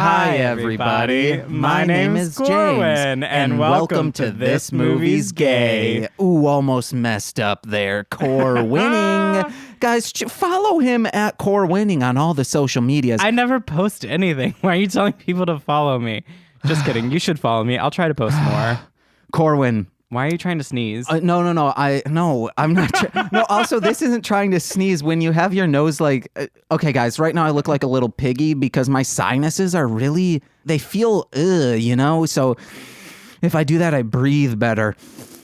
Hi, everybody. My name is James, and welcome to This Movie's Gay. Ooh, almost messed up there. Core Winning. Guys, follow him at Core Winning on all the social medias. I never post anything. Why are you telling people to follow me? Just kidding. You should follow me. I'll try to post more. Corwin. Why are you trying to sneeze? No. I'm not. No, also, this isn't trying to sneeze when you have your nose like... okay, guys, right now I look like a little piggy because my sinuses are really... They feel, you know? So if I do that, I breathe better.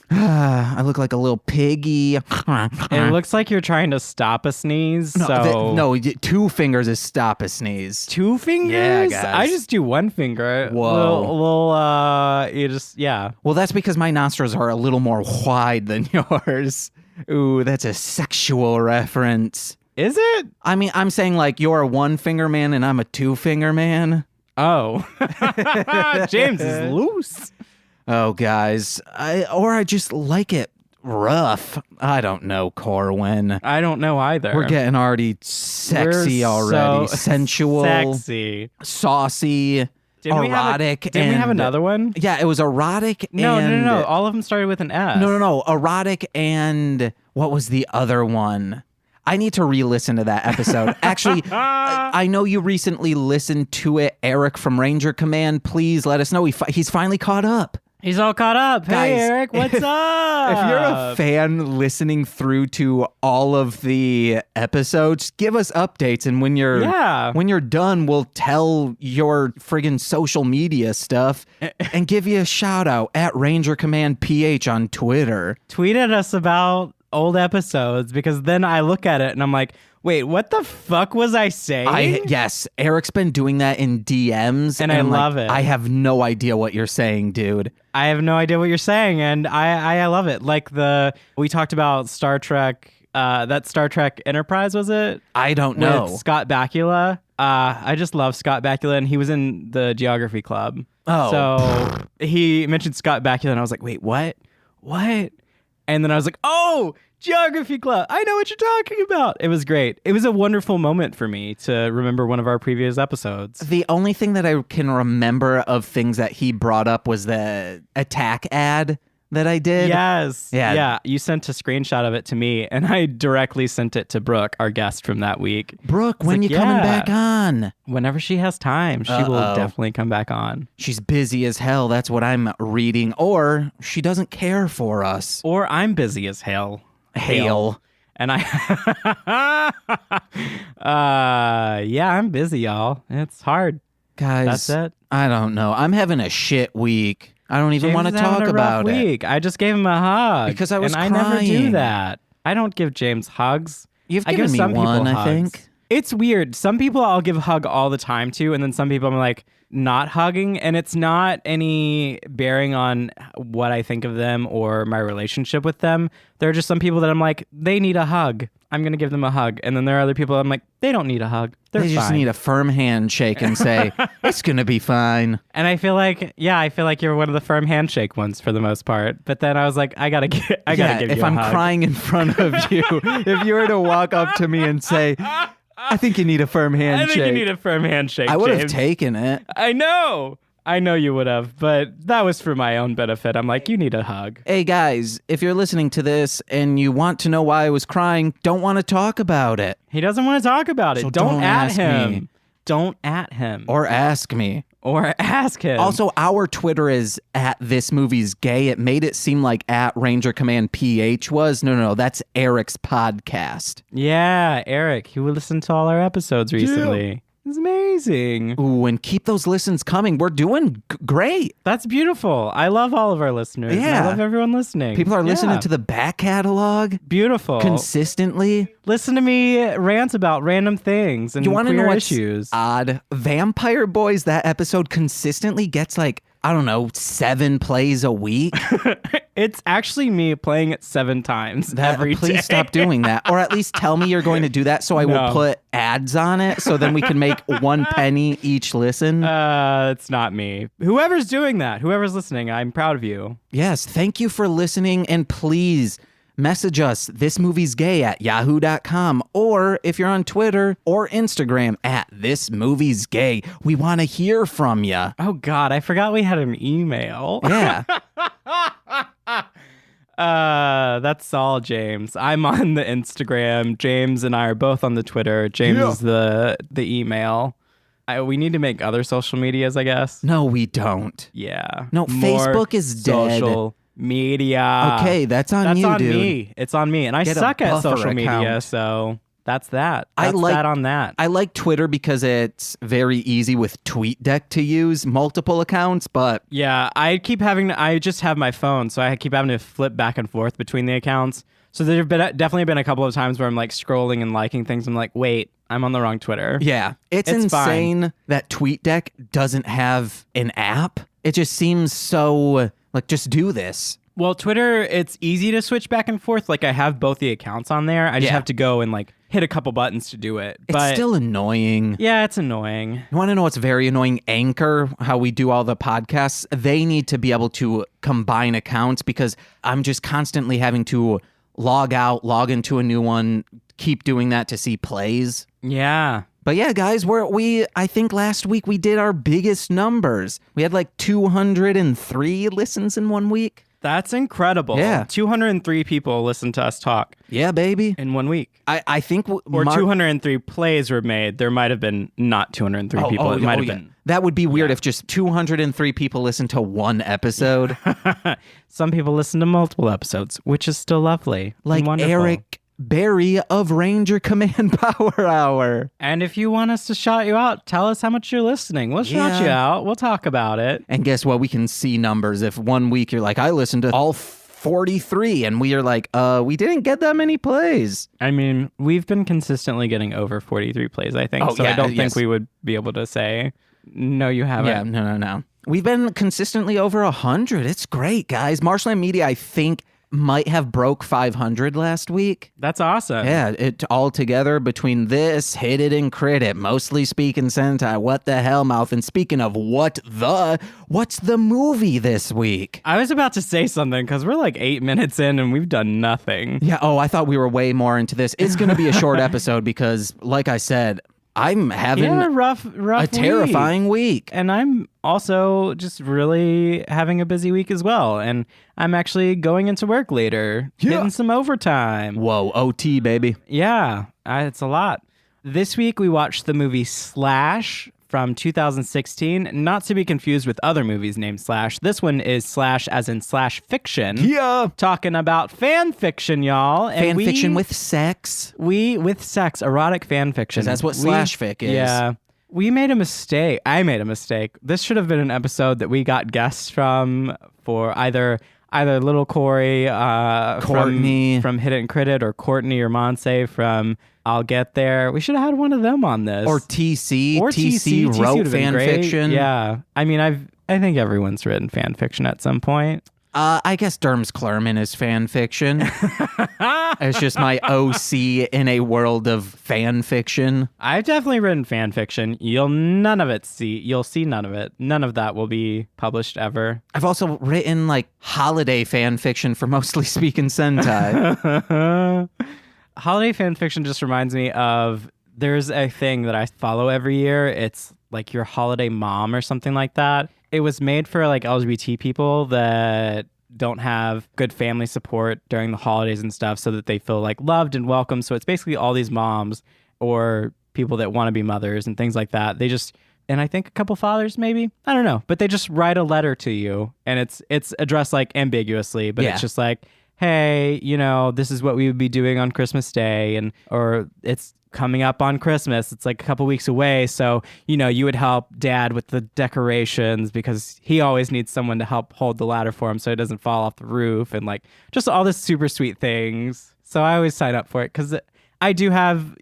I look like a little piggy. It looks like you're trying to stop a sneeze. No, 2 fingers is stop a sneeze. 2 fingers? Yeah, guys. I just do 1 finger. Whoa. You just, yeah. Well, that's because my nostrils are a little more wide than yours. Ooh, that's a sexual reference. Is it? I mean, I'm saying like you're a 1-finger man and I'm a 2-finger man. Oh. James is loose. Oh, guys, I just like it rough. I don't know, Corwin. I don't know either. We're getting already sexy already. Sensual. Sexy. Saucy. Erotic. Didn't we have another one? Yeah, it was erotic No. All of them started with an S. No. Erotic and what was the other one? I need to re-listen to that episode. Actually, I know you recently listened to it. Eric from Ranger Command, please let us know. He's finally caught up. He's all caught up. Guys, hey, Eric, what's up? If you're a fan listening through to all of the episodes, give us updates. And when you're done, we'll tell your friggin' social media stuff and give you a shout out at Ranger Command PH on Twitter. Tweet at us about old episodes, because then I look at it and I'm like, wait, what the fuck was I saying? Yes, Eric's been doing that in DMs. And I love it. I have no idea what you're saying, dude. I have no idea what you're saying, and I love it. Like we talked about Star Trek, that Star Trek Enterprise, was it? I don't know. With Scott Bakula. I just love Scott Bakula, and he was in the Geography Club. Oh. So he mentioned Scott Bakula, and I was like, wait, what? What? And then I was like, oh, Geography Club. I know what you're talking about. It was great. It was a wonderful moment for me to remember one of our previous episodes. The only thing that I can remember of things that he brought up was the attack ad that I did. Yes. Yeah. You sent a screenshot of it to me, and I directly sent it to Brooke, our guest from that week. Brooke, when you coming back on? Whenever she has time, she will definitely come back on. She's busy as hell. That's what I'm reading. Or she doesn't care for us. Or I'm busy as hell. Hail. And I'm busy, y'all. It's hard. Guys, that's it. I don't know. I'm having a shit week. I don't even want to talk about it. I just gave him a hug. Because I was crying. I never do that. I don't give James hugs. You've given me one, I think. It's weird. Some people I'll give a hug all the time to, and then some people I'm like, not hugging, and it's not any bearing on what I think of them or my relationship with them. There are just some people that I'm like, they need a hug. I'm going to give them a hug. And then there are other people I'm like, they don't need a hug. They just need a firm handshake and say, it's going to be fine. And I feel like you're one of the firm handshake ones for the most part. But then I was like, I got to give you a hug. If I'm crying in front of you, if you were to walk up to me and say, I think you need a firm handshake. I think you need a firm handshake, I would have James. Taken it. I know you would have, but that was for my own benefit. I'm like, you need a hug. Hey, guys, if you're listening to this and you want to know why I was crying, don't want to talk about it. He doesn't want to talk about it. So don't at ask him. Me. Don't at him. Or ask me. Or ask him. Also, our Twitter is at This Movie's Gay. It made it seem like at Ranger Command PH was. No, that's Eric's podcast. Yeah, Eric. He listened to all our episodes recently. Yeah. It's amazing. Ooh, and keep those listens coming. We're doing great. That's beautiful. I love all of our listeners. Yeah. I love everyone listening. People are listening to the back catalog. Beautiful. Consistently. Listen to me rant about random things and queer issues. Odd. Vampire Boys, that episode consistently gets like, I don't know, 7 plays a week. It's actually me playing it 7 times every day. Please stop doing that. Or at least tell me you're going to do that so I will put ads on it so then we can make 1 penny each listen. It's not me. Whoever's doing that, whoever's listening, I'm proud of you. Yes, thank you for listening. And please message us thismoviesgay@yahoo.com, or if you're on Twitter or Instagram @thismoviesgay. We want to hear from you. Oh God, I forgot we had an email. Yeah. That's all, James. I'm on the Instagram. James and I are both on the Twitter. James is the email. We need to make other social medias, I guess. No, we don't. Yeah. No, Facebook is dead. Social media. Okay, that's on you, on dude. me. It's on me. And I Get a suck at Buffer social media, account. so that's that. I That's like- that on that. I like Twitter because it's very easy with TweetDeck to use multiple accounts, but Yeah, I just have my phone, so I keep having to flip back and forth between the accounts. So there have definitely been a couple of times where I'm like scrolling and liking things. I'm like, wait, I'm on the wrong Twitter. yeah, it's insane that TweetDeck doesn't have an app. It just seems so like, just do this. Well, Twitter, it's easy to switch back and forth. Like I have both the accounts on there. I just have to go and like hit a couple buttons to do it. It's still annoying. Yeah, it's annoying. You want to know what's very annoying? Anchor, how we do all the podcasts, they need to be able to combine accounts because I'm just constantly having to log out, log into a new one, keep doing that to see plays. Yeah. But yeah, guys, I think last week we did our biggest numbers. We had like 203 listens in 1 week. That's incredible. Yeah. 203 people listened to us talk Yeah, baby. in 1 week. I think... Or 203 plays were made. There might have been not 203 people. It might have been. That would be weird if just 203 people listened to one episode. Some people listen to multiple episodes, which is still lovely. and Like wonderful. Eric Berry of Ranger Command Power Hour. And if you want us to shout you out, tell us how much you're listening. We'll shout you out. We'll talk about it. And guess what? We can see numbers. If 1 week you're like, I listened to all 43, and we are like, we didn't get that many plays. I mean, we've been consistently getting over 43 plays, I think. Oh, so yeah, I don't yes. think we would be able to say, no, you haven't. Yeah, no. We've been consistently over 100. It's great, guys. Marshland Media, I think, might have broke 500 last week. That's awesome. Yeah, it all together between this, Hit It and Crit It, Mostly Speaking Sentai, What the Hellmouth, and speaking of what's the movie this week? I was about to say something because we're like 8 minutes in and we've done nothing. Yeah, I thought we were way more into this. It's going to be a short episode because, like I said, I'm having a rough a terrifying week. And I'm also just really having a busy week as well. And I'm actually going into work later, getting some overtime. Whoa, OT, baby. Yeah, it's a lot. This week we watched the movie Slash from 2016, not to be confused with other movies named Slash. This one is Slash as in slash fiction. Yeah. Talking about fan fiction, y'all. Fan fiction with sex. With sex, erotic fan fiction. 'Cause that's what slash fic is. Yeah. We made a mistake. I made a mistake. This should have been an episode that we got guests from for either Little Corey Courtney from Hit It and Crit It, or Courtney or Monse from I'll Get There. We should have had one of them on this. Or TC. Or TC TC wrote would have been fan great. fiction. Yeah. I mean, I think everyone's written fan fiction at some point. I guess Derms Clerman is fan fiction. It's just my OC in a world of fan fiction. I've definitely written fan fiction. You'll see none of it. None of that will be published ever. I've also written like holiday fan fiction for Mostly Speaking Sentai. Holiday fan fiction just reminds me of, there's a thing that I follow every year. It's like Your Holiday Mom or something like that. It was made for like LGBT people that don't have good family support during the holidays and stuff, so that they feel like loved and welcome. So it's basically all these moms or people that want to be mothers and things like that. They just, and I think a couple fathers maybe, I don't know, but they just write a letter to you, and it's addressed like ambiguously, but it's just like, hey, this is what we would be doing on Christmas Day, or it's coming up on Christmas. It's like a couple weeks away. So, you would help Dad with the decorations because he always needs someone to help hold the ladder for him so it doesn't fall off the roof, and like just all this super sweet things. So I always sign up for it because I do have,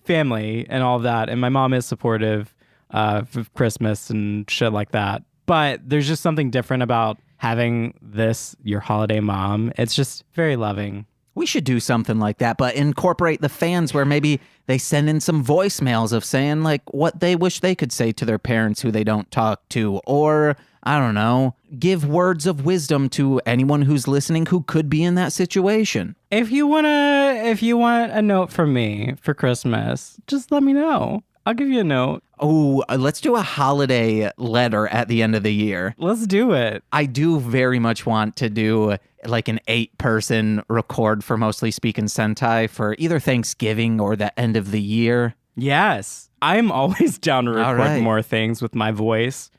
family and all of that. And my mom is supportive of Christmas and shit like that. But there's just something different about having this, Your Holiday Mom. It's just very loving. We should do something like that, but incorporate the fans where maybe they send in some voicemails of saying like what they wish they could say to their parents who they don't talk to, or I don't know, give words of wisdom to anyone who's listening who could be in that situation. If you want a note from me for Christmas, just let me know. I'll give you a note. Oh, let's do a holiday letter at the end of the year. Let's do it. I do very much want to do like an 8-person record for Mostly Speaking Sentai for either Thanksgiving or the end of the year. Yes. I'm always down to record more things with my voice.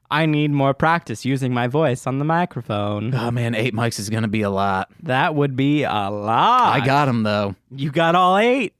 I need more practice using my voice on the microphone. Oh man, 8 mics is going to be a lot. That would be a lot. I got them though. You got all 8?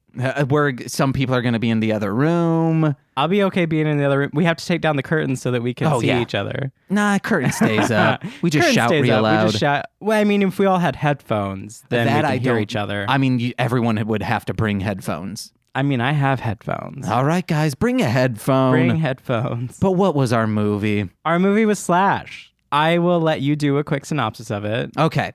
Some people are going to be in the other room. I'll be okay being in the other room. We have to take down the curtains so that we can see each other. Nah, curtain stays up. We just shout real loud. We just shout. Well, I mean, if we all had headphones, then we can hear each other. I mean, everyone would have to bring headphones. I mean, I have headphones. All right, guys, bring a headphone. Bring headphones. But what was our movie? Our movie was Slash. I will let you do a quick synopsis of it. Okay.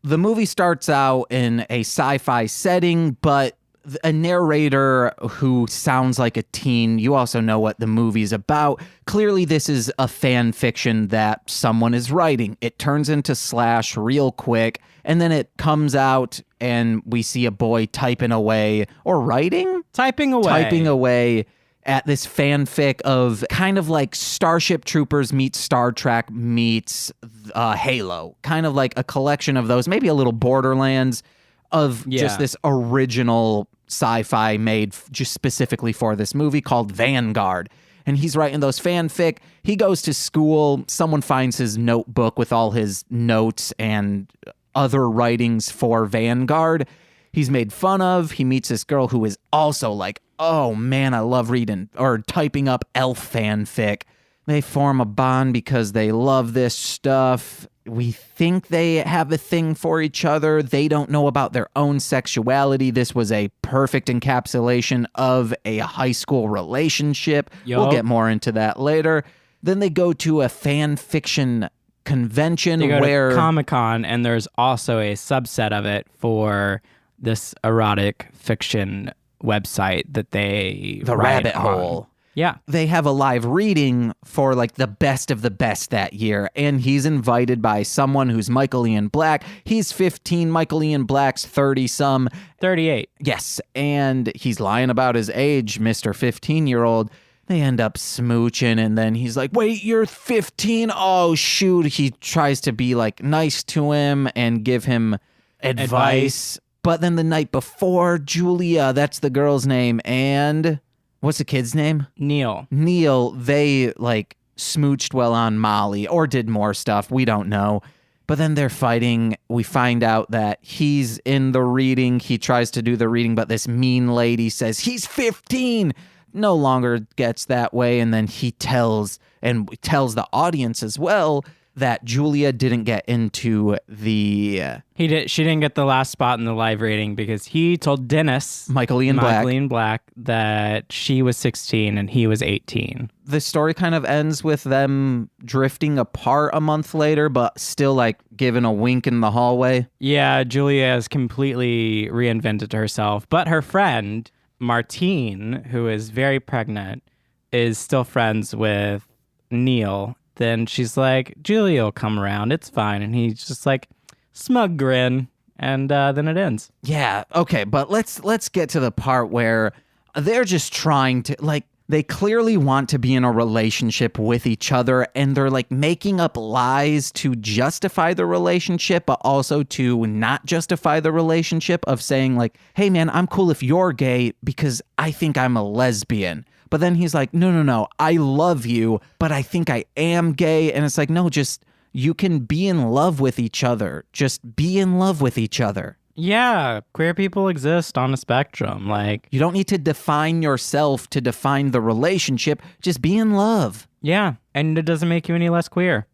The movie starts out in a sci-fi setting, but a narrator who sounds like a teen. You also know what the movie's about. Clearly, this is a fan fiction that someone is writing. It turns into Slash real quick, and then it comes out, and we see a boy typing away, or writing? Typing away at this fanfic of kind of like Starship Troopers meets Star Trek meets Halo. Kind of like a collection of those, maybe a little Borderlands of just this original sci-fi made just specifically for this movie called Vanguard. And he's writing those fanfic. He goes to school. Someone finds his notebook with all his notes and other writings for Vanguard. He's made fun of. He meets this girl who is also like, oh man, I love reading or typing up elf fanfic. They form a bond because they love this stuff. We think they have a thing for each other. They don't know about their own sexuality. This was a perfect encapsulation of a high school relationship. We'll get more into that later. Then they go to a fan fiction convention where to Comic-Con, and there's also a subset of it for this erotic fiction website that they The write Rabbit on. Hole. Yeah. They have a live reading for like the best of the best that year, and he's invited by someone who's Michael Ian Black. He's 15, Michael Ian Black's 30-some. 38. Yes, and he's lying about his age, Mr. 15-year-old. They end up smooching, and then he's like, wait, you're 15? Oh, shoot. He tries to be like nice to him and give him advice. But then the night before, Julia, that's the girl's name, and what's the kid's name? Neil, they like smooched well on Molly or did more stuff. We don't know. But then they're fighting. We find out that he's in the reading. He tries to do the reading, but this mean lady says he's 15. No longer gets that way. And then he tells the audience as well that Julia didn't get into the... She didn't get the last spot in the live rating because he told Dennis, Michael Ian Black, that she was 16 and he was 18. The story kind of ends with them drifting apart a month later, but still like giving a wink in the hallway. Yeah, Julia has completely reinvented herself, but her friend, Martine, who is very pregnant, is still friends with Neil. Then she's like, Julia will come around. It's fine. And he's just like, smug grin. And then it ends. Yeah. Okay. But let's get to the part where they're just trying to, like, they clearly want to be in a relationship with each other. And they're like making up lies to justify the relationship, but also to not justify the relationship of saying like, hey, man, I'm cool if you're gay because I think I'm a lesbian. But then he's like, no, I love you, but I think I am gay. And it's like, no, just you can be in love with each other. Just be in love with each other. Yeah, queer people exist on a spectrum. Like, you don't need to define yourself to define the relationship. Just be in love. Yeah, and it doesn't make you any less queer.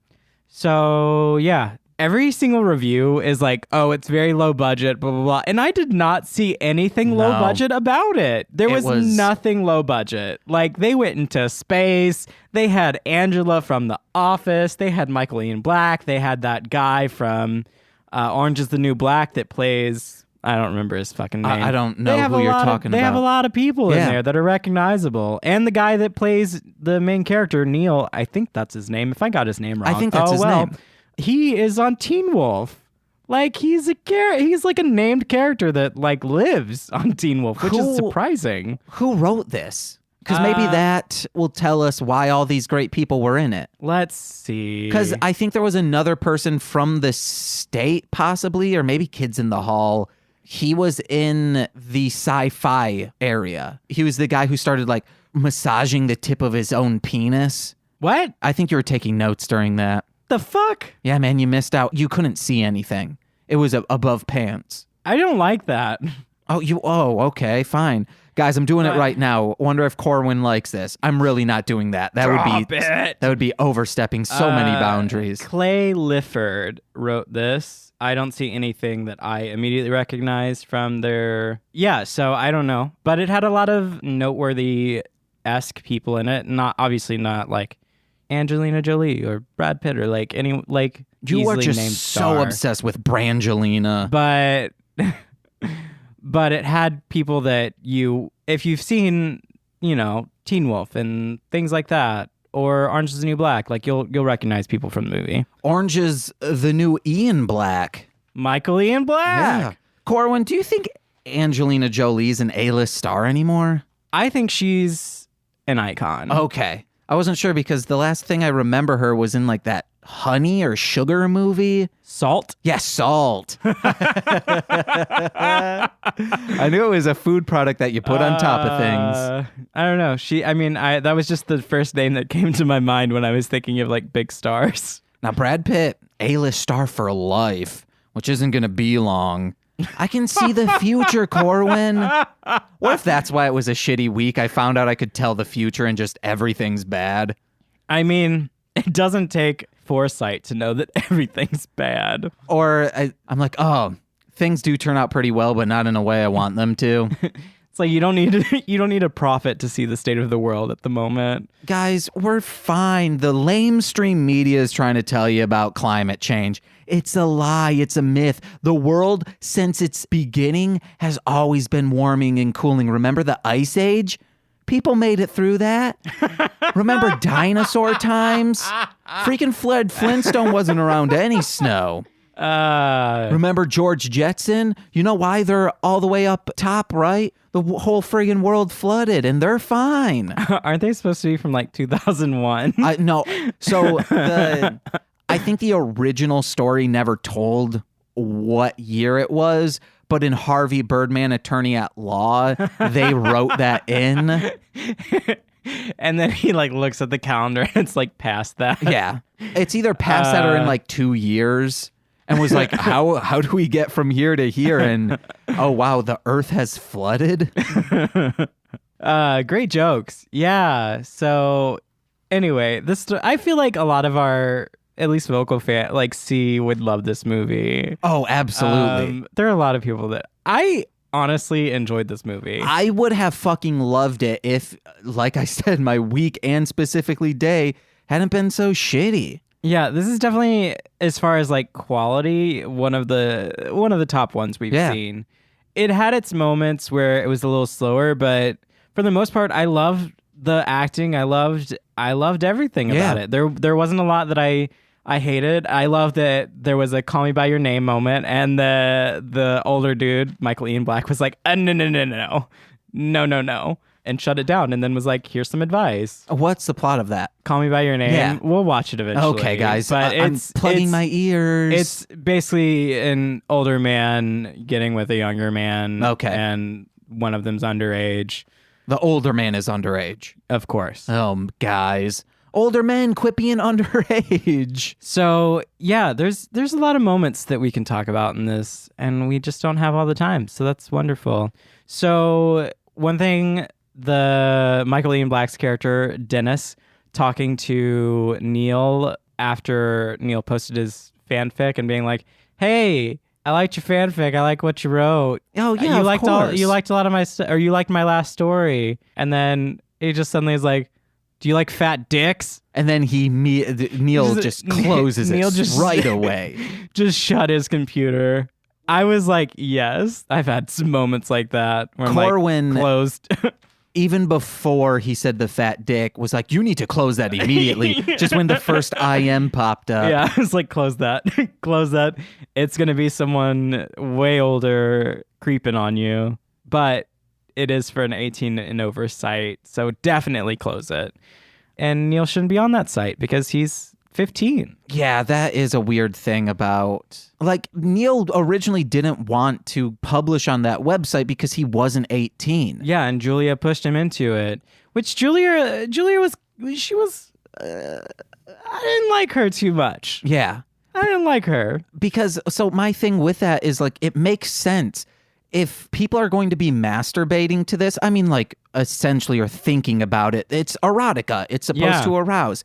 So, yeah. Every single review is like, oh, it's very low budget, blah, blah, blah. And I did not see anything low budget about it. There was nothing low budget. Like, they went into space. They had Angela from The Office. They had Michael Ian Black. They had that guy from Orange is the New Black that plays I don't remember his fucking name. I don't know who you're talking about. They have a lot of people in Yeah. there that are recognizable. And the guy that plays the main character, Neil, I think that's his name. If I got his name wrong. I think that's his name. He is on Teen Wolf. Like, he's like a named character that, like, lives on Teen Wolf, which is surprising. Who wrote this? Because maybe that will tell us why all these great people were in it. Let's see. Because I think there was another person from the state, possibly, or maybe Kids in the Hall. He was in the sci-fi area. He was the guy who started, like, massaging the tip of his own penis. What? I think you were taking notes during that. The fuck? Yeah, man, you missed out. You couldn't see anything. It was above pants. I don't like that. Oh, okay, fine. Guys, I'm doing it right now. Wonder if Corwin likes this. I'm really not doing that. That would be overstepping so many boundaries. Clay Lifford wrote this. I don't see anything that I immediately recognize from their... Yeah, so I don't know. But it had a lot of noteworthy-esque people in it. Obviously not like Angelina Jolie or Brad Pitt or like any like you are just named so star. obsessed with Brangelina. But it had people that if you've seen, Teen Wolf and things like that, or Orange is the New Black, like you'll recognize people from the movie. Orange is the new Ian Black. Michael Ian Black. Yeah. Corwin, do you think Angelina Jolie's an A-list star anymore? I think she's an icon. Okay. I wasn't sure because the last thing I remember her was in like that Honey or Sugar movie. Salt? Yeah, Salt. I knew it was a food product that you put on top of things. I don't know. That was just the first name that came to my mind when I was thinking of like big stars. Now, Brad Pitt, A-list star for life, which isn't going to be long. I can see the future, Corwin. What if that's why it was a shitty week? I found out I could tell the future and just everything's bad. I mean, it doesn't take foresight to know that everything's bad. Or I'm like, oh, things do turn out pretty well, but not in a way I want them to. It's like you don't need a prophet to see the state of the world at the moment. Guys, we're fine. The lamestream media is trying to tell you about climate change. It's a lie. It's a myth. The world, since its beginning, has always been warming and cooling. Remember the Ice Age? People made it through that. Remember dinosaur times? Freaking Fred Flintstone wasn't around any snow. Remember George Jetson? You know why they're all the way up top, right? The whole friggin' world flooded, and they're fine. Aren't they supposed to be from like 2001? No. So I think the original story never told what year it was, but in Harvey Birdman, Attorney at Law, they wrote that in. And then he like looks at the calendar and it's like past that. Yeah. It's either past that or in like 2 years. And was like, how do we get from here to here? And oh wow, the earth has flooded. Great jokes. Yeah. So anyway, I feel like a lot of our at least vocal fan would love this movie. Oh, absolutely. There are a lot of people that I honestly enjoyed this movie. I would have fucking loved it if, like I said, my week and specifically day hadn't been so shitty. Yeah, this is definitely, as far as like quality, one of the top ones we've seen. It had its moments where it was a little slower, but for the most part, I loved the acting. I loved everything about it. There wasn't a lot that I hated. I loved that there was a "Call Me by Your Name" moment, and the older dude, Michael Ian Black, was like, no, and shut it down, and then was like, here's some advice. What's the plot of that? Call Me by Your Name. Yeah. We'll watch it eventually. Okay, guys. But I'm plugging my ears. It's basically an older man getting with a younger man. Okay. And one of them's underage. The older man is underage. Of course. Guys. Older men quit being underage. So, yeah, there's a lot of moments that we can talk about in this, and we just don't have all the time. So that's wonderful. So, one thing, the Michael Ian Black's character, Dennis, talking to Neil after Neil posted his fanfic and being like, hey, I liked your fanfic. I like what you wrote. Oh, yeah, you liked course. you liked a lot of my or you liked my last story. And then he just suddenly is like, do you like fat dicks? And then Neil just closes Neil it just right away. Just shut his computer. I was like, yes. I've had some moments like that where Corwin, I'm like, closed. even before he said the fat dick, was like, you need to close that immediately. Just when the first IM popped up. Yeah, I was like, close that. Close that. It's going to be someone way older creeping on you. But it is for an 18 and over site, so definitely close it. And Neil shouldn't be on that site because he's 15. Yeah, that is a weird thing about... Like, Neil originally didn't want to publish on that website because he wasn't 18. Yeah, and Julia pushed him into it. Which Julia was... She was... I didn't like her too much. Yeah. I didn't like her. Because, so my thing with that is, like, it makes sense. If people are going to be masturbating to this, I mean, like, essentially, or thinking about it, it's erotica. It's supposed to arouse.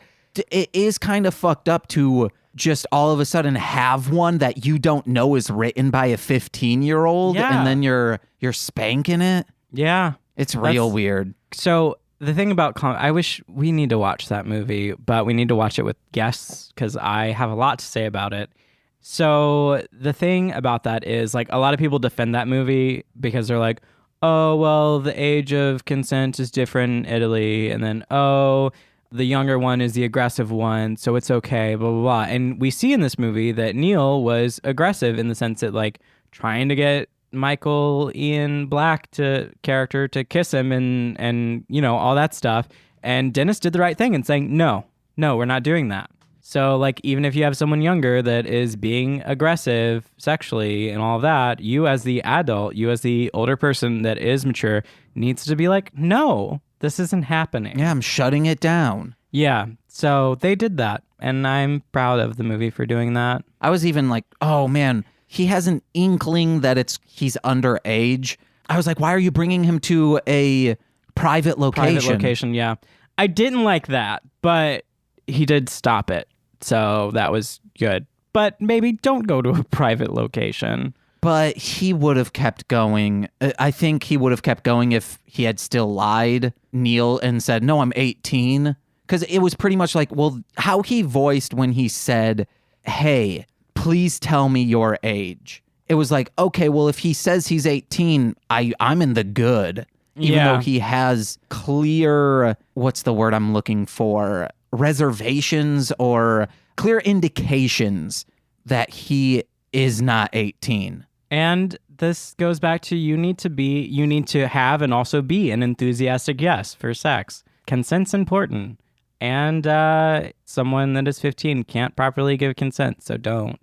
It is kind of fucked up to just all of a sudden have one that you don't know is written by a 15-year-old and then you're spanking it. Yeah. It's real weird. So the thing about I wish we need to watch that movie, but we need to watch it with guests because I have a lot to say about it. So the thing about that is, like, a lot of people defend that movie because they're like, oh, well, the age of consent is different in Italy, and then, oh, the younger one is the aggressive one, so it's okay, blah, blah, blah. And we see in this movie that Neil was aggressive in the sense that, like, trying to get Michael Ian Black character to kiss him and you know, all that stuff. And Dennis did the right thing in saying, no, we're not doing that. So, like, even if you have someone younger that is being aggressive sexually and all of that, you as the adult, you as the older person that is mature, needs to be like, no, this isn't happening. Yeah, I'm shutting it down. Yeah, so they did that, and I'm proud of the movie for doing that. I was even like, oh, man, he has an inkling that he's underage. I was like, why are you bringing him to a private location? Private location, yeah. I didn't like that, but he did stop it. So that was good. But maybe don't go to a private location. But he would have kept going. I think he would have kept going if he had still lied, Neil, and said, no, I'm 18. Because it was pretty much like, well, how he voiced when he said, hey, please tell me your age. It was like, okay, well, if he says he's 18, I'm in the good. Even though he has clear, what's the word I'm looking for? Reservations or clear indications that he is not 18. And this goes back to you need to have and also be an enthusiastic yes for sex. Consent's important. And someone that is 15 can't properly give consent, so don't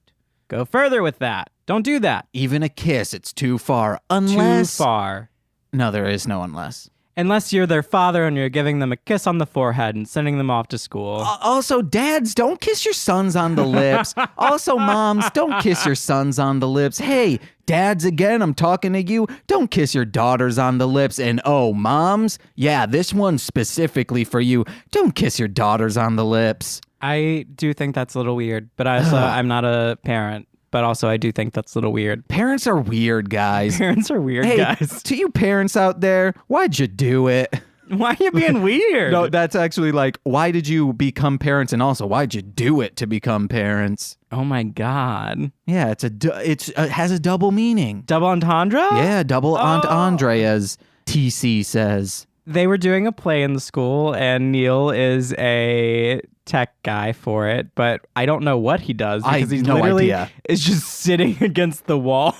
go further with that. Don't do that. Even a kiss, it's too far. Unless... Too far. No, there is no unless. Unless you're their father and you're giving them a kiss on the forehead and sending them off to school. Also, dads, don't kiss your sons on the lips. Also, moms, don't kiss your sons on the lips. Hey, dads, again, I'm talking to you. Don't kiss your daughters on the lips. And oh, moms, yeah, this one's specifically for you. Don't kiss your daughters on the lips. I do think that's a little weird, but I'm not a parent. But also, I do think that's a little weird. Parents are weird, guys. Parents are weird, guys. To you parents out there, why'd you do it? Why are you being weird? No, that's actually like, why did you become parents? And also, why'd you do it to become parents? Oh my God. Yeah, it has a double meaning. Double entendre? Yeah, double entendre, as TC says. They were doing a play in the school, and Neil is a tech guy for it, but I don't know what he does because he's literally is just sitting against the wall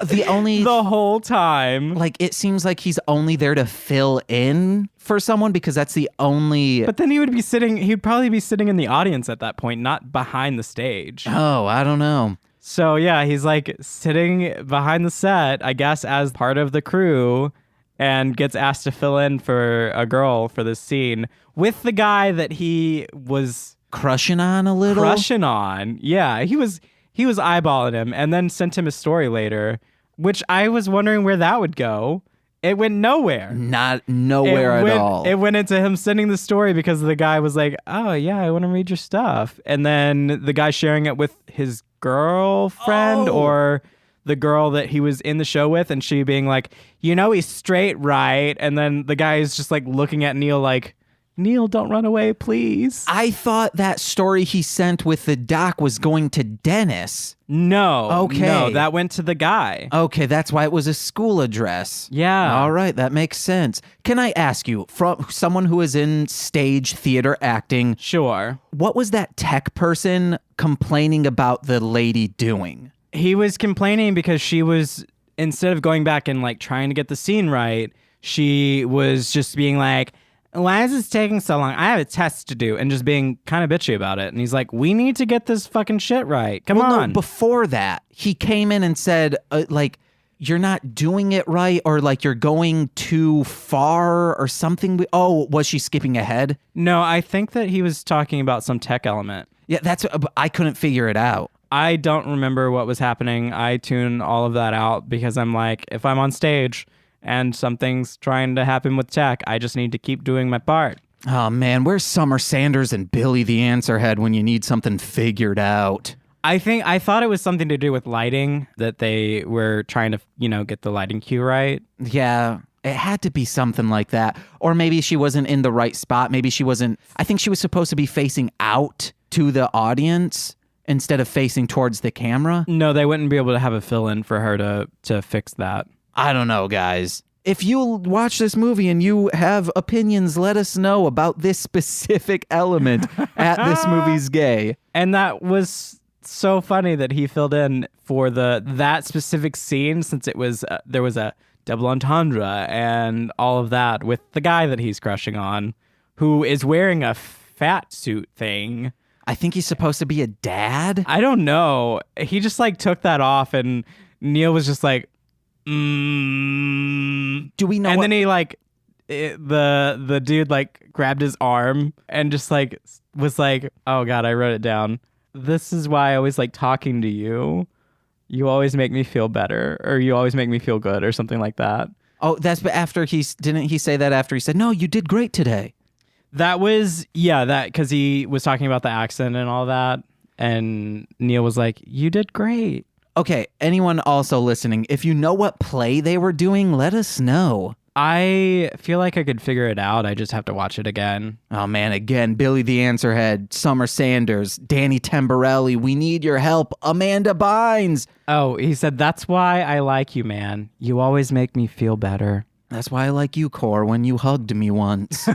the whole time. Like, it seems like he's only there to fill in for someone because that's the only... But then he'd probably be sitting in the audience at that point, not behind the stage. Oh, I don't know. So yeah, he's like sitting behind the set, I guess, as part of the crew, and gets asked to fill in for a girl for this scene with the guy that he was crushing on a little. Yeah, he was eyeballing him, and then sent him a story later, which I was wondering where that would go. It went nowhere. Not nowhere at all. It went into him sending the story because the guy was like, oh yeah, I want to read your stuff. And then the guy sharing it with his girlfriend or the girl that he was in the show with, and she being like, you know, he's straight, right? And then the guy is just like looking at Neil like, Neil, don't run away, please. I thought that story he sent with the doc was going to Dennis. No. Okay. No, that went to the guy. Okay, that's why it was a school address. Yeah. All right, that makes sense. Can I ask you, from someone who is in stage theater acting, Sure. what was that tech person complaining about the lady doing? He was complaining because she was, instead of going back and like trying to get the scene right, she was just being like, why is this taking so long? I have a test to do, and just being kind of bitchy about it. And he's like, we need to get this fucking shit right. Come on. No, before that, he came in and said, like, you're not doing it right, or like you're going too far or something. Oh, was she skipping ahead? No, I think that he was talking about some tech element. Yeah, I couldn't figure it out. I don't remember what was happening. I tune all of that out because I'm like, if I'm on stage and something's trying to happen with tech, I just need to keep doing my part. Oh man, where's Summer Sanders and Billy the Answerhead when you need something figured out? I thought it was something to do with lighting, that they were trying to, get the lighting cue right. Yeah, it had to be something like that. Or maybe she wasn't in the right spot. Maybe she wasn't, I think she was supposed to be facing out to the audience instead of facing towards the camera. No, they wouldn't be able to have a fill-in for her to fix that. I don't know, guys. If you watch this movie and you have opinions, let us know about this specific element at This Movie's Gay. And that was so funny that he filled in for that specific scene, since it was there was a double entendre and all of that with the guy that he's crushing on, who is wearing a fat suit thing. I think he's supposed to be a dad. I don't know. He just like took that off, and Neil was just like, Do we know? And then he like, the dude like grabbed his arm and just like was like, oh God, I wrote it down. This is why I always like talking to you. You always make me feel better, or you always make me feel good, or something like that. Oh, that's after didn't he say that after he said, no, you did great today? That was, that because he was talking about the accent and all that. And Neil was like, you did great. Okay, anyone also listening, if you know what play they were doing, let us know. I feel like I could figure it out. I just have to watch it again. Oh man, again, Billy the Answerhead, Summer Sanders, Danny Tamborelli, we need your help, Amanda Bynes. Oh, he said, that's why I like you, man. You always make me feel better. That's why I like you, Cor, when you hugged me once.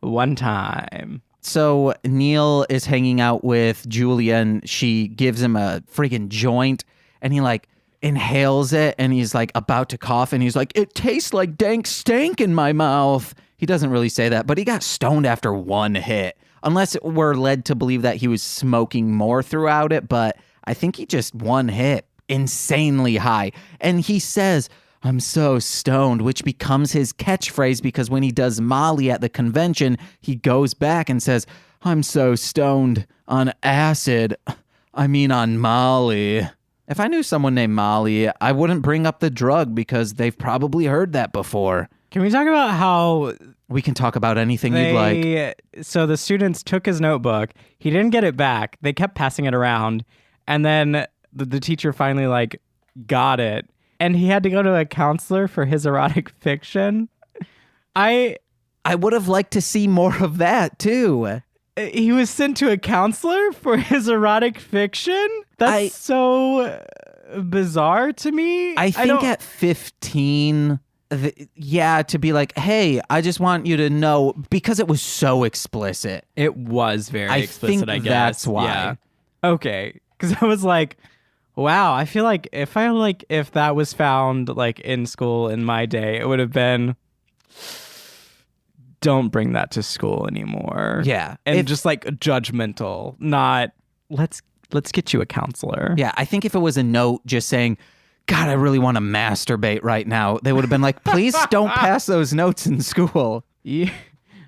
One time. So Neil is hanging out with Julia, and she gives him a friggin' joint, and he like inhales it, and he's like about to cough, and he's like, it tastes like dank stank in my mouth. He doesn't really say that, but he got stoned after one hit. Unless we're led to believe that he was smoking more throughout it, but I think he just one hit, insanely high. And he says, I'm so stoned, which becomes his catchphrase because when he does Molly at the convention, he goes back and says, I'm so stoned on acid. I mean on Molly. If I knew someone named Molly, I wouldn't bring up the drug because they've probably heard that before. Can we talk about how... We can talk about anything you'd like. So the students took his notebook. He didn't get it back. They kept passing it around. And then the teacher finally like got it. And he had to go to a counselor for his erotic fiction. I would have liked to see more of that, too. He was sent to a counselor for his erotic fiction? That's so bizarre to me. I think at 15, to be like, hey, I just want you to know, because it was so explicit. It was very explicit, I guess. That's why. Yeah. Okay. Because I was like, wow, I feel like if that was found like in school in my day, it would have been, don't bring that to school anymore. Yeah. And just like judgmental, not let's get you a counselor. Yeah, I think if it was a note just saying, God, I really want to masturbate right now, they would have been like, please don't pass those notes in school. You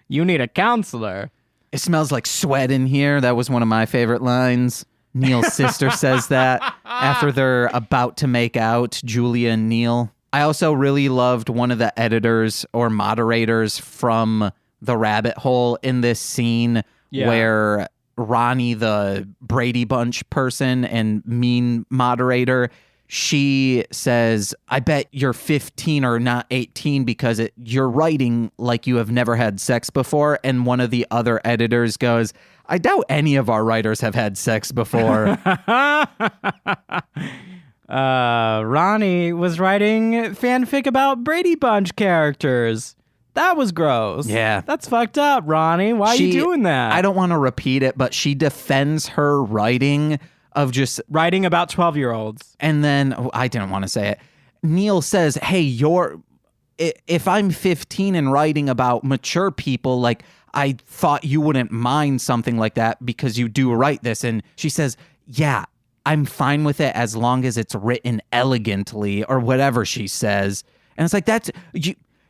need a counselor. It smells like sweat in here. That was one of my favorite lines. Neil's sister says that after they're about to make out, Julia and Neil. I also really loved one of the editors or moderators from The Rabbit Hole in this scene where Ronnie, the Brady Bunch person and mean moderator, she says, I bet you're 15 or not 18 because you're writing like you have never had sex before. And one of the other editors goes, I doubt any of our writers have had sex before. Ronnie was writing fanfic about Brady Bunch characters. That was gross. Yeah. That's fucked up, Ronnie. Why are you doing that? I don't want to repeat it, but she defends her writing of just writing about 12-year-olds. And then, I didn't want to say it. Neil says, hey, if I'm 15 and writing about mature people, like, I thought you wouldn't mind something like that because you do write this. And she says, yeah, I'm fine with it as long as it's written elegantly or whatever she says. And it's like,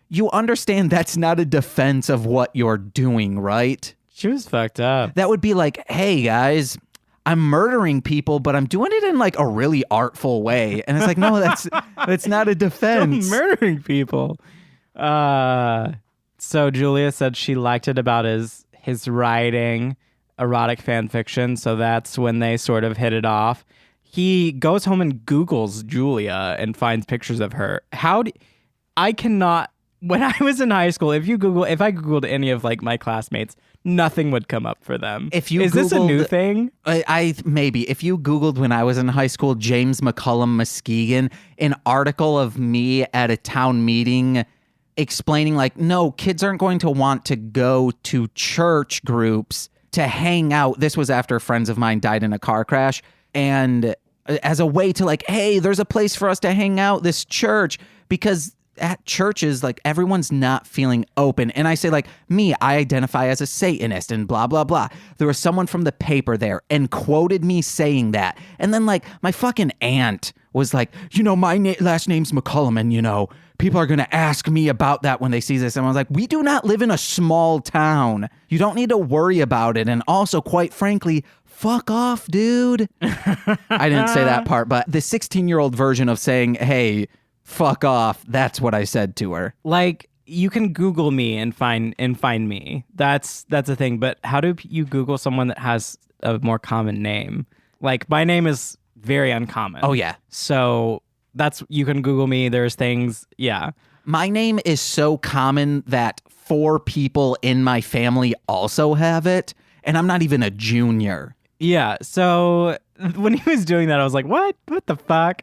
you understand that's not a defense of what you're doing, right? She was fucked up. That would be like, hey, guys, I'm murdering people, but I'm doing it in like a really artful way. And it's like, no, that's not a defense. I'm murdering people. So Julia said she liked it about his writing erotic fan fiction. So that's when they sort of hit it off. He goes home and Googles Julia and finds pictures of her. I cannot. When I was in high school, if I Googled any of like my classmates, nothing would come up for them. Is this a new thing? I maybe. If you Googled when I was in high school, James McCullum Muskegon, an article of me at a town meeting explaining like, no, kids aren't going to want to go to church groups to hang out. This was after friends of mine died in a car crash. And as a way to like, hey, there's a place for us to hang out, this church, because at churches, like everyone's not feeling open. And I say like me, I identify as a Satanist and blah, blah, blah. There was someone from the paper there and quoted me saying that. And then like my fucking aunt was like, my last name's McCullum and people are going to ask me about that when they see this. And I was like, we do not live in a small town. You don't need to worry about it. And also, quite frankly, fuck off, dude. I didn't say that part, but the 16-year-old version of saying, hey, fuck off, that's what I said to her. Like, you can Google me and find me. That's a thing. But how do you Google someone that has a more common name? Like, my name is very uncommon. Oh, yeah. So you can Google me. There's things, yeah. My name is so common that 4 people in my family also have it, and I'm not even a junior. Yeah, so when he was doing that, I was like, what? What the fuck?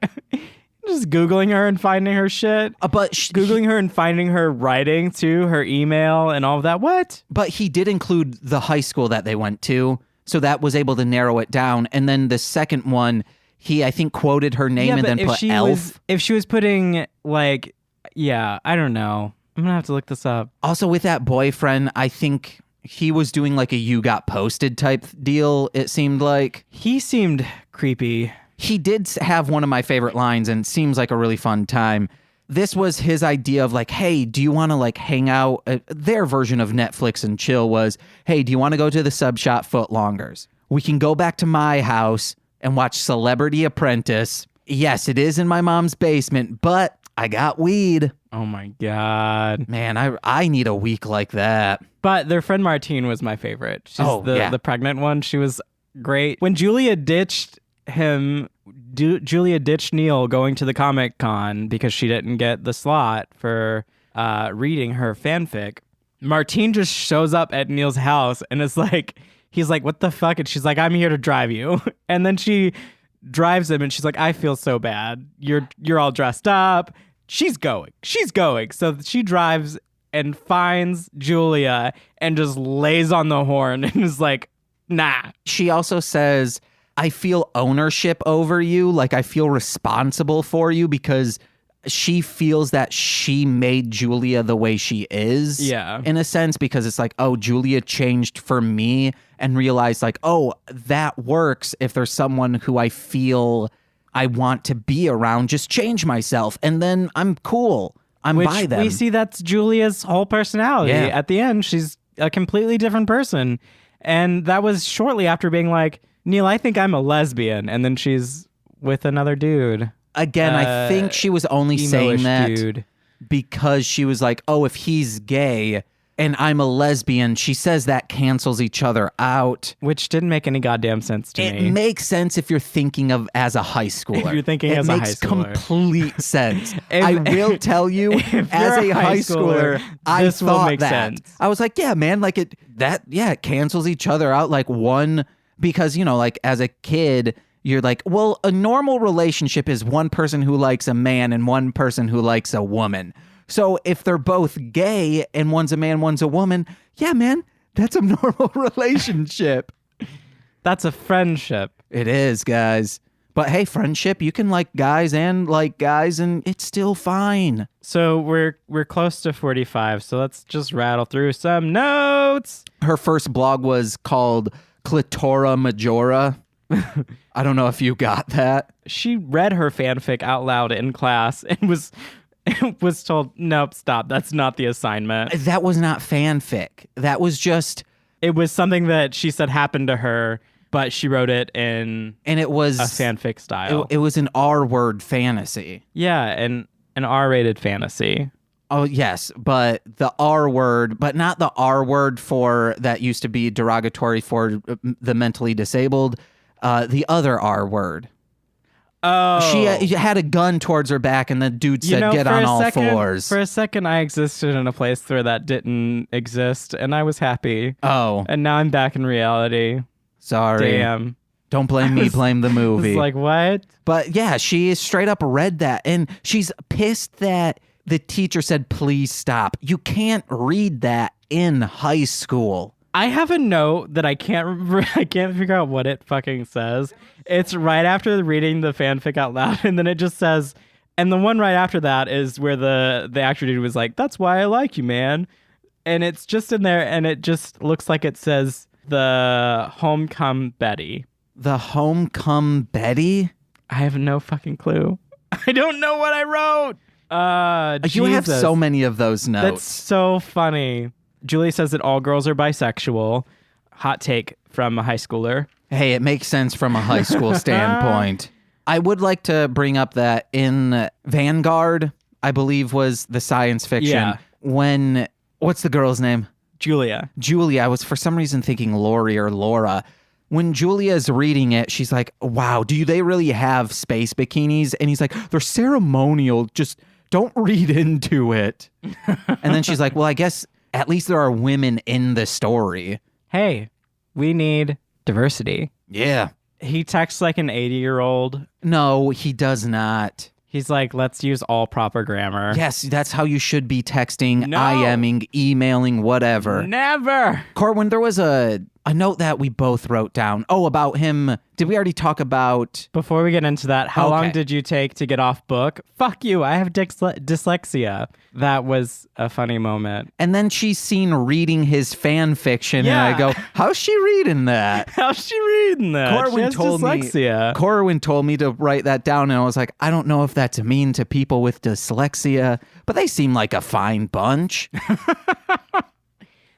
Just Googling her and finding her shit. But Googling her and finding her writing too, her email and all of that. What? But he did include the high school that they went to, so that was able to narrow it down. And then the second one, he, I think, quoted her name and then put elf. If she was putting, like, yeah, I don't know. I'm going to have to look this up. Also, with that boyfriend, I think he was doing like a you got posted type deal, it seemed like. He seemed creepy. He did have one of my favorite lines and seems like a really fun time. This was his idea of like, hey, do you want to like hang out? Their version of Netflix and chill was, hey, do you want to go to the sub shop Footlongers? We can go back to my house and watch Celebrity Apprentice. Yes, it is in my mom's basement, but I got weed. Oh my God. Man, I need a week like that. But their friend Martine was my favorite. She's the pregnant one. She was great. When Julia ditched him, Julia ditched Neil going to the Comic-Con because she didn't get the slot for reading her fanfic. Martine just shows up at Neil's house and is like, he's like, what the fuck? And she's like, I'm here to drive you. And then she drives him and she's like, I feel so bad. You're all dressed up. She's going. So she drives and finds Julia and just lays on the horn and is like, nah. She also says, I feel ownership over you. Like, I feel responsible for you because she feels that she made Julia the way she is. Yeah. In a sense, because it's like, oh, Julia changed for me and realized like, oh, that works if there's someone who I feel I want to be around, just change myself. And then I'm cool. I'm by them. We see that's Julia's whole personality. Yeah. At the end, she's a completely different person. And that was shortly after being like, Neil, I think I'm a lesbian. And then she's with another dude. Again, I think she was only saying that dude. because she was like, oh, if he's gay, and I'm a lesbian, she says that cancels each other out. Which didn't make any goddamn sense to me. It makes sense if you're thinking of as a high schooler. If you're thinking as a high schooler. It makes complete sense. I will tell you, as a high schooler, I thought that. Sense. I was like, yeah, man, like it cancels each other out like one, because, you know, like as a kid, you're like, well, a normal relationship is one person who likes a man and one person who likes a woman. So if they're both gay and one's a man, one's a woman, yeah, man, that's a normal relationship. That's a friendship. It is, guys. But hey, friendship, you can like guys and like guys, and it's still fine. So we're close to 45, so let's just rattle through some notes. Her first blog was called Clitora Majora. I don't know if you got that. She read her fanfic out loud in class and was told, nope, stop. That's not the assignment. That was not fanfic. That was just... It was something that she said happened to her, but she wrote it in and it was a fanfic style. It was an R-word fantasy. Yeah, and an R-rated fantasy. Oh, yes, but the R word, but not the R word for that used to be derogatory for the mentally disabled, the other R word. Oh. She had a gun towards her back, and the dude said, get on all fours. For a second, I existed in a place where that didn't exist, and I was happy. Oh. And now I'm back in reality. Sorry. Damn. Don't blame me, blame the movie. It's like, what? But yeah, she straight up read that, and she's pissed that the teacher said, please stop. You can't read that in high school. I have a note that I can't figure out what it fucking says. It's right after reading the fanfic out loud, and then it just says, and the one right after that is where the actor dude was like, that's why I like you, man. And it's just in there, and it just looks like it says the homecome Betty. The homecome Betty? I have no fucking clue. I don't know what I wrote. You have so many of those notes. That's so funny. Julie says that all girls are bisexual. Hot take from a high schooler. Hey, it makes sense from a high school standpoint. I would like to bring up that in Vanguard, I believe was the science fiction. Yeah. What's the girl's name? Julia. I was for some reason thinking Lori or Laura. When Julia's reading it, she's like, wow, do they really have space bikinis? And he's like, they're ceremonial. Just don't read into it. And then she's like, well, I guess at least there are women in the story. Hey, we need diversity. Yeah. He texts like an 80-year-old. No, he does not. He's like, let's use all proper grammar. Yes, that's how you should be texting, IMing, emailing, whatever. Never. Corwin, there was a note that we both wrote down. Oh, about him. Did we already talk about... Before we get into that, how long did you take to get off book? Fuck you, I have dyslexia. That was a funny moment. And then she's seen reading his fan fiction, and I go, how's she reading that? How's she reading that? Corwin told me to write that down, and I was like, I don't know if that's mean to people with dyslexia, but they seem like a fine bunch.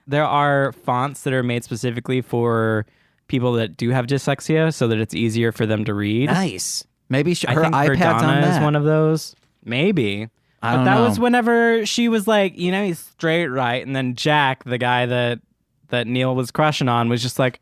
There are fonts that are made specifically for people that do have dyslexia so that it's easier for them to read. Nice. Maybe her I think iPad's on that. Is one of those. Maybe. I don't know. That was whenever she was like, he's straight right. And then Jack, the guy that Neil was crushing on, was just like,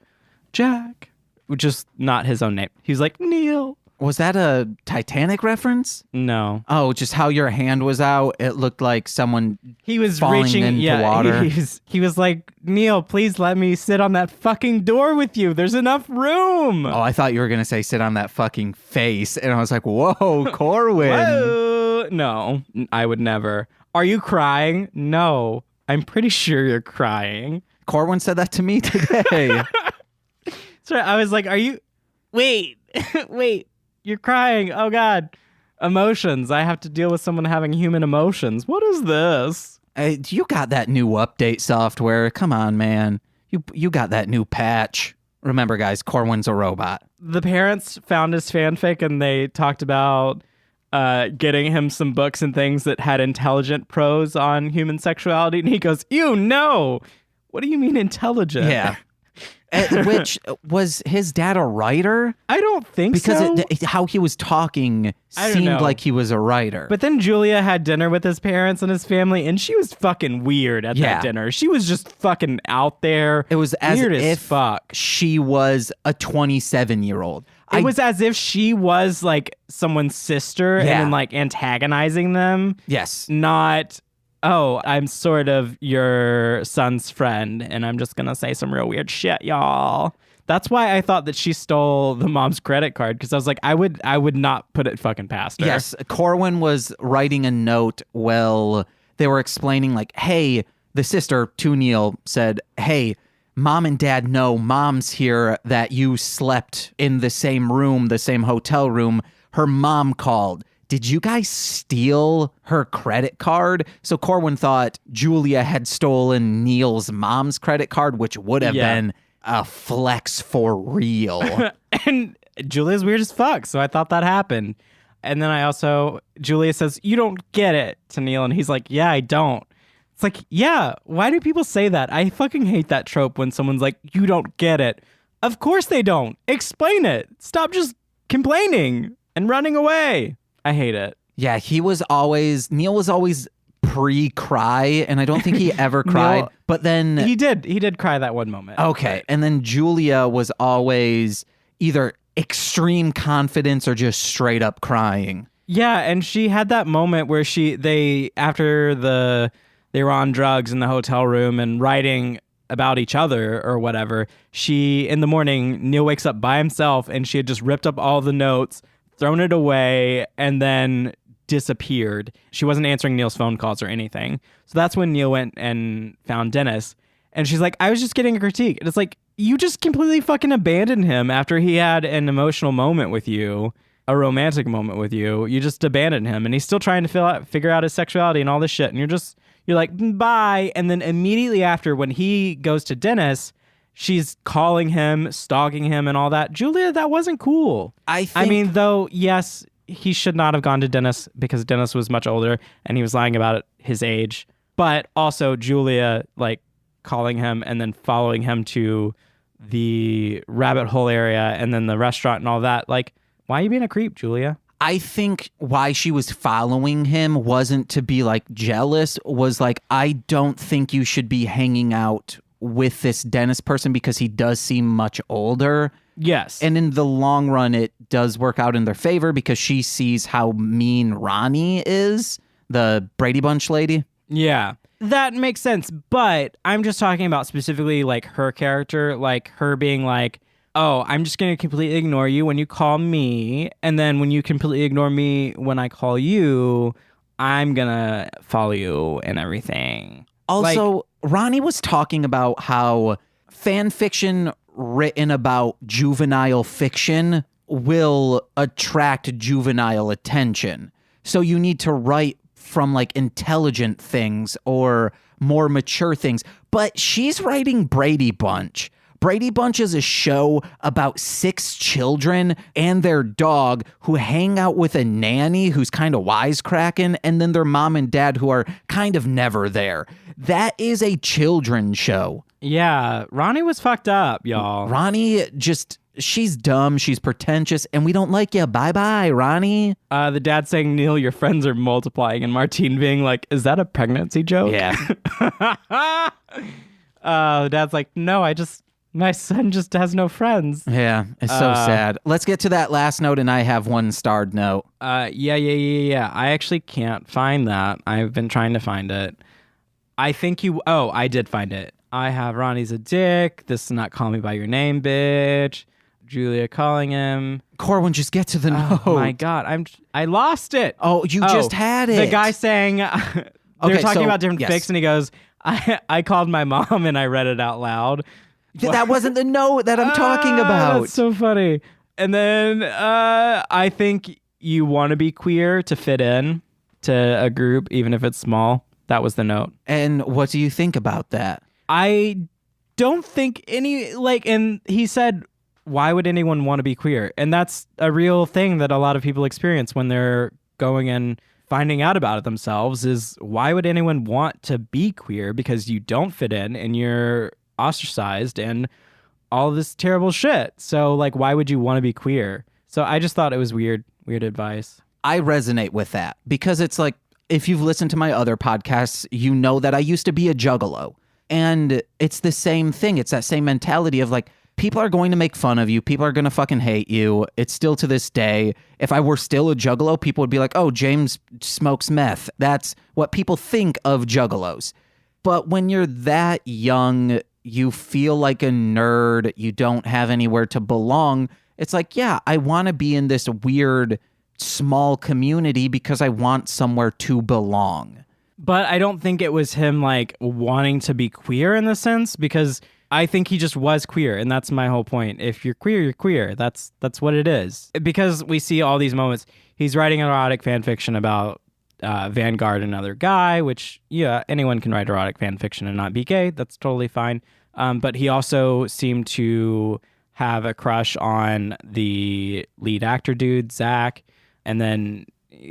Jack. Which is not his own name. He's like, Neil. Was that a Titanic reference? No. Oh, just how your hand was out. It looked like someone falling reaching into water. He was like, Neil, please let me sit on that fucking door with you. There's enough room. Oh, I thought you were going to say sit on that fucking face. And I was like, whoa, Corwin. Whoa. No, I would never. Are you crying? No. I'm pretty sure you're crying. Corwin said that to me today. So I was like, are you... Wait. You're crying. Oh, God. Emotions. I have to deal with someone having human emotions. What is this? You got that new update software. Come on, man. You got that new patch. Remember, guys, Corwin's a robot. The parents found his fanfic, and they talked about getting him some books and things that had intelligent prose on human sexuality. And he goes, ew, no. What do you mean intelligent? Yeah. Which was his dad a writer? I don't think Because so. how he was talking I don't seemed know. like he was a writer. But then Julia had dinner with his parents and his family, and she was fucking weird at Yeah. that dinner. She was just fucking out there. it was as weird if as fuck. she was a 27-year-old. It was as if she was like someone's sister Yeah. and then like antagonizing them. Yes. Not, oh, I'm sort of your son's friend and I'm just going to say some real weird shit, y'all. That's why I thought that she stole the mom's credit card, because I was like, I would not put it fucking past her. Yes. Corwin was writing a note while they were explaining, like, hey, the sister to Neil said, hey, Mom and Dad know Mom's here, that you slept in the same room, the same hotel room. Her mom called. Did you guys steal her credit card? So Corwin thought Julia had stolen Neil's mom's credit card, which would have been a flex for real. And Julia's weird as fuck, so I thought that happened. And then Julia says, you don't get it, to Neil, and he's like, yeah, I don't. It's like, yeah, why do people say that? I fucking hate that trope when someone's like, you don't get it. Of course they don't. Explain it. Stop just complaining and running away. I hate it. Yeah, Neil was always pre-cry, and I don't think he ever cried. Neil- But then He did cry that one moment. okay, and then Julia was always either extreme confidence or just straight up crying. Yeah, and she had that moment where they were on drugs in the hotel room and writing about each other or whatever. In the morning, Neil wakes up by himself and she had just ripped up all the notes, thrown it away, and then disappeared. She wasn't answering Neil's phone calls or anything. So that's when Neil went and found Dennis. And she's like, I was just getting a critique. And it's like, you just completely fucking abandoned him after he had an emotional moment with you, a romantic moment with you. You just abandoned him, and he's still trying to figure out his sexuality and all this shit. And you're like, bye. And then immediately after, when he goes to Dennis, she's calling him, stalking him, and all that. Julia, that wasn't cool. I mean, though, yes, he should not have gone to Dennis because Dennis was much older and he was lying about his age. But also Julia, like, calling him and then following him to the rabbit hole area and then the restaurant and all that. Like, why are you being a creep, Julia? I think why she was following him wasn't to be like jealous, was like, I don't think you should be hanging out with this Dennis person because he does seem much older. Yes. And in the long run, it does work out in their favor because she sees how mean Ronnie is, the Brady Bunch lady. Yeah. That makes sense. But I'm just talking about specifically like her character, like her being like, oh, I'm just going to completely ignore you when you call me. And then when you completely ignore me when I call you, I'm going to follow you and everything. Also, Ronnie was talking about how fan fiction written about juvenile fiction will attract juvenile attention. So you need to write from like intelligent things or more mature things. But she's writing Brady Bunch. Brady Bunch is a show about 6 children and their dog who hang out with a nanny who's kind of wisecracking, and then their mom and dad who are kind of never there. That is a children's show. Yeah, Ronnie was fucked up, y'all. Ronnie she's dumb, she's pretentious, and we don't like you. Bye-bye, Ronnie. The dad saying, Neil, your friends are multiplying, and Martine being like, is that a pregnancy joke? Yeah. The dad's like, no, my son just has no friends. Yeah, it's so sad. Let's get to that last note, and I have one starred note. Yeah. I actually can't find that. I've been trying to find it. I did find it. I have Ronnie's a dick. This is not call me by your name, bitch. Julia calling him. Corwin, just get to the note. Oh my God, I lost it. Oh, you just had it. The guy saying, they're talking about different fics, and he goes, I called my mom and I read it out loud. That wasn't the note that I'm talking about. That's so funny. And then I think you want to be queer to fit in to a group, even if it's small. That was the note. And what do you think about that? I don't think and he said, why would anyone want to be queer? And that's a real thing that a lot of people experience when they're going and finding out about it themselves, is why would anyone want to be queer? Because you don't fit in and you're ostracized. And all this terrible shit. So like, why would you want to be queer? So I just thought it was weird advice. I resonate with that because it's like, if you've listened to my other podcasts, you know that I used to be a juggalo. And it's the same thing. It's that same mentality of like, people are going to make fun of you. People are going to fucking hate you. It's still to this day. If I were still a juggalo, people would be like, oh, James smokes meth. That's what people think of juggalos. But when you're that young, you feel like a nerd. You don't have anywhere to belong. It's like, yeah, I want to be in this weird small community because I want somewhere to belong. But I don't think it was him like wanting to be queer in the sense, because I think he just was queer, and that's my whole point. If you're queer, you're queer. That's what it is. Because we see all these moments. He's writing erotic fan fiction about Vanguard, another guy, which, yeah, anyone can write erotic fan fiction and not be gay. That's totally fine. But he also seemed to have a crush on the lead actor dude, Zach. And then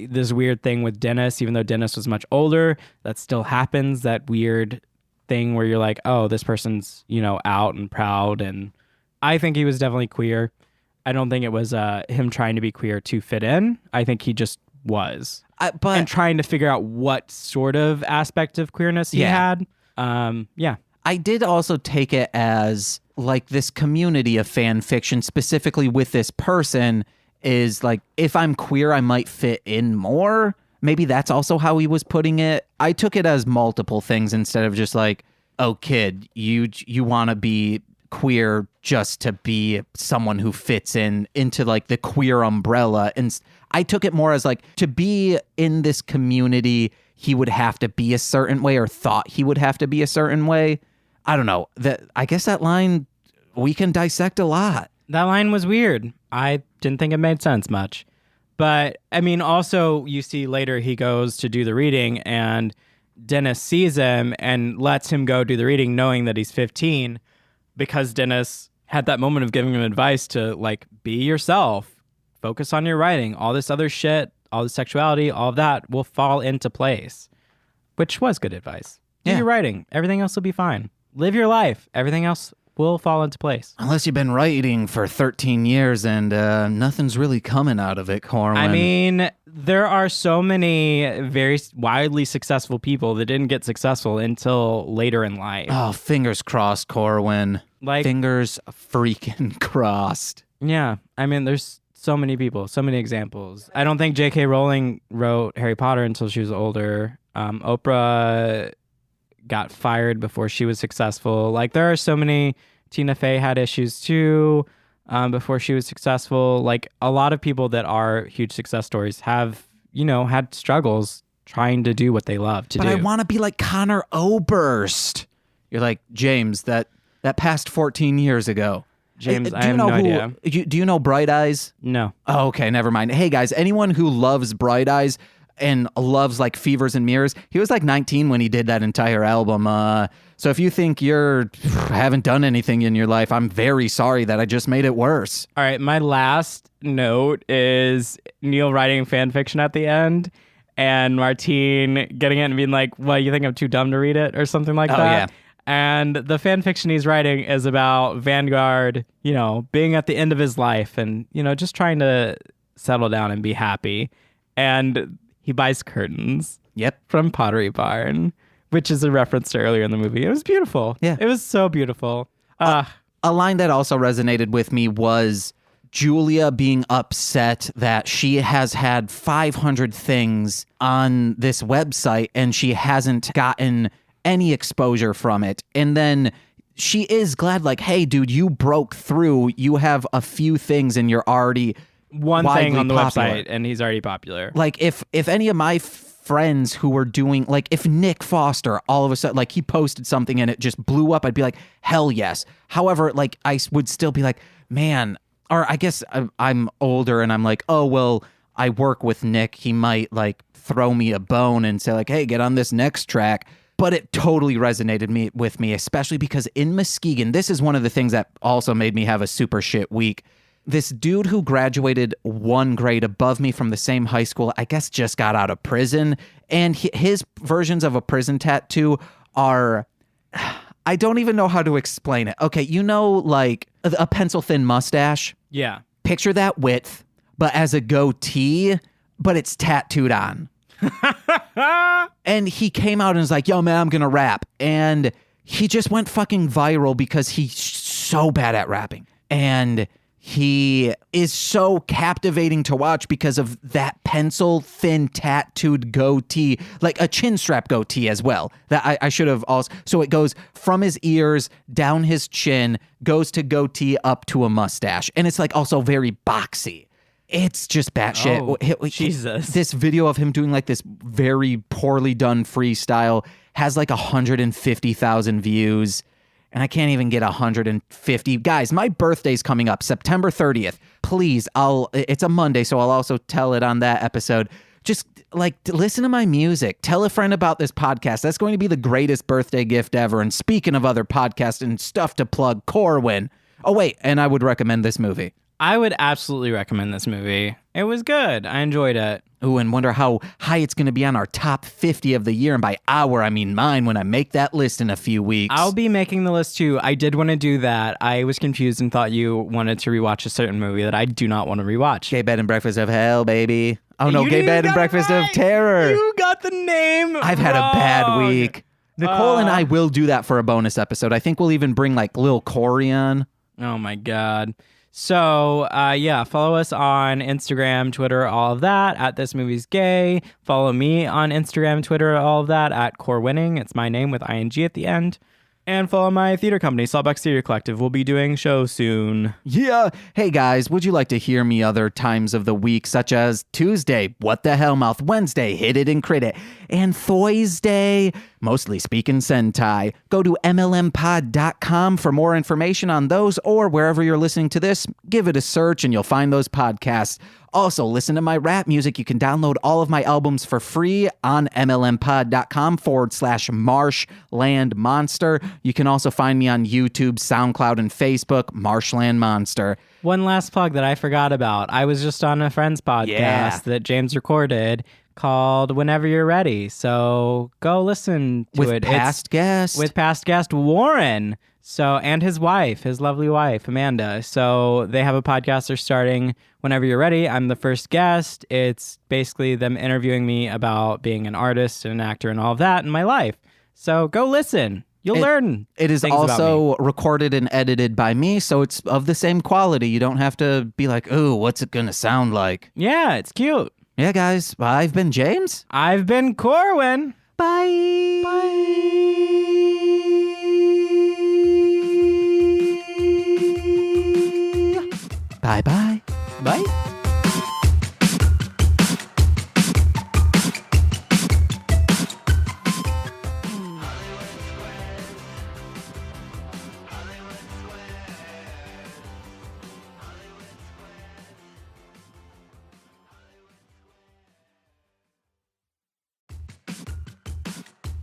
this weird thing with Dennis, even though Dennis was much older, that still happens, that weird thing where you're like, oh, this person's, out and proud. And I think he was definitely queer. I don't think it was him trying to be queer to fit in. I think he just was. And trying to figure out what sort of aspect of queerness he had. I did also take it as like this community of fan fiction, specifically with this person, is like, if I'm queer, I might fit in more. Maybe that's also how he was putting it. I took it as multiple things instead of just like, oh, kid, you want to be queer just to be someone who fits into like the queer umbrella. And I took it more as like, to be in this community, he would have to be a certain way, or thought he would have to be a certain way. I don't know. I guess that line we can dissect a lot. That line was weird. I didn't think it made sense much. But, I mean, also, you see later he goes to do the reading, and Dennis sees him and lets him go do the reading knowing that he's 15, because Dennis had that moment of giving him advice to, like, be yourself, focus on your writing, all this other shit, all the sexuality, all of that will fall into place, which was good advice. Do your writing. Everything else will be fine. Live your life. Everything else will fall into place. Unless you've been writing for 13 years and nothing's really coming out of it, Corwin. I mean, there are so many very widely successful people that didn't get successful until later in life. Oh, fingers crossed, Corwin. Like, fingers freaking crossed. Yeah. I mean, there's so many people, so many examples. I don't think J.K. Rowling wrote Harry Potter until she was older. Oprah got fired before she was successful. Like, there are so many. Tina Fey had issues too before she was successful. Like, a lot of people that are huge success stories have, had struggles trying to do what they love to do. But I want to be like Connor Oberst. You're like, James, that passed 14 years ago. James, I have no idea. Do you know Bright Eyes? No. Oh, okay, never mind. Hey, guys, anyone who loves Bright Eyes and loves like Fevers and Mirrors, he was like 19 when he did that entire album. So if you think haven't done anything in your life, I'm very sorry that I just made it worse. All right, my last note is Neil writing fan fiction at the end and Martine getting it and being like, well, you think I'm too dumb to read it or something like that? Yeah. And the fan fiction he's writing is about Vanguard, being at the end of his life and, just trying to settle down and be happy. And he buys curtains. Yep. From Pottery Barn, which is a reference to earlier in the movie. It was beautiful. Yeah. It was so beautiful. A line that also resonated with me was Julia being upset that she has had 500 things on this website and she hasn't gotten any exposure from it. And then she is glad, like, hey, dude, you broke through. You have a few things and you're already one thing on the popular. Website and he's already popular. Like, if any of my friends who were doing, like, if Nick Foster all of a sudden, like, he posted something and it just blew up, I'd be like, hell yes. However, like, I would still be like, man, or I guess I'm older and I'm like, oh, well, I work with Nick. He might, like, throw me a bone and say, like, hey, get on this next track. But it totally resonated with me, especially because in Muskegon, this is one of the things that also made me have a super shit week. This dude who graduated one grade above me from the same high school, I guess just got out of prison. And his versions of a prison tattoo are, I don't even know how to explain it. Okay, you know, like a pencil thin mustache? Yeah. Picture that width, but as a goatee, but it's tattooed on. And he came out and was like, yo, man, I'm going to rap. And he just went fucking viral because he's so bad at rapping. And he is so captivating to watch because of that pencil thin tattooed goatee, like a chin strap goatee as well. That I should have also. So it goes from his ears down his chin, goes to goatee up to a mustache. And it's like also very boxy. It's just batshit. Oh, Jesus. This video of him doing like this very poorly done freestyle has like 150,000 views. And I can't even get 150. Guys, my birthday's coming up, September 30th. Please, it's a Monday, so I'll also tell it on that episode. Just like listen to my music. Tell a friend about this podcast. That's going to be the greatest birthday gift ever. And speaking of other podcasts and stuff to plug, Corwin. Oh, wait, and I would recommend this movie. I would absolutely recommend this movie. It was good. I enjoyed it. Ooh, and wonder how high it's going to be on our top 50 of the year. And by our, I mean mine when I make that list in a few weeks. I'll be making the list too. I did want to do that. I was confused and thought you wanted to rewatch a certain movie that I do not want to rewatch. Gay Bed and Breakfast of Hell, baby. Oh no, Gay Bed and Breakfast of Terror. You got the name I've had a bad week. Nicole and I will do that for a bonus episode. I think we'll even bring like Lil Corey on. Oh my God. So, yeah, follow us on Instagram, Twitter, all of that, at This Movie's Gay. Follow me on Instagram, Twitter, all of that, at Corwinning. It's my name with ING at the end. And follow my theater company, Saltbox Theater Collective. We'll be doing shows soon. Yeah. Hey, guys, would you like to hear me other times of the week, such as Tuesday, What the Hellmouth, Wednesday, Hit It and Crit It, and Thursday, Mostly Speaking Sentai? Go to mlmpod.com for more information on those, or wherever you're listening to this, give it a search and you'll find those podcasts. Also, listen to my rap music. You can download all of my albums for free on mlmpod.com/Marshland Monster. You can also find me on YouTube, SoundCloud, and Facebook, Marshland Monster. One last plug that I forgot about. I was just on a friend's podcast that James recorded called Whenever You're Ready. So go listen to it. With past guest Warren. So, and his wife, his lovely wife, Amanda. So they have a podcast they're starting Whenever You're Ready. I'm the first guest. It's basically them interviewing me about being an artist and an actor and all of that in my life. So go listen. You'll learn. It is also recorded and edited by me, so it's of the same quality. You don't have to be like, ooh, what's it going to sound like? Yeah, it's cute. Yeah, guys, I've been James. I've been Corwin. Bye. Bye-bye. Bye.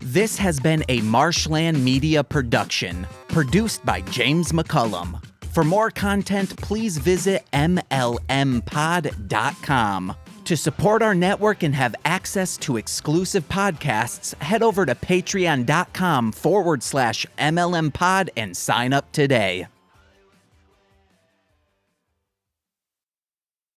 This has been a Marshland Media production, produced by James McCullum. For more content, please visit mlmpod.com. To support our network and have access to exclusive podcasts, head over to patreon.com/MLMpod and sign up today.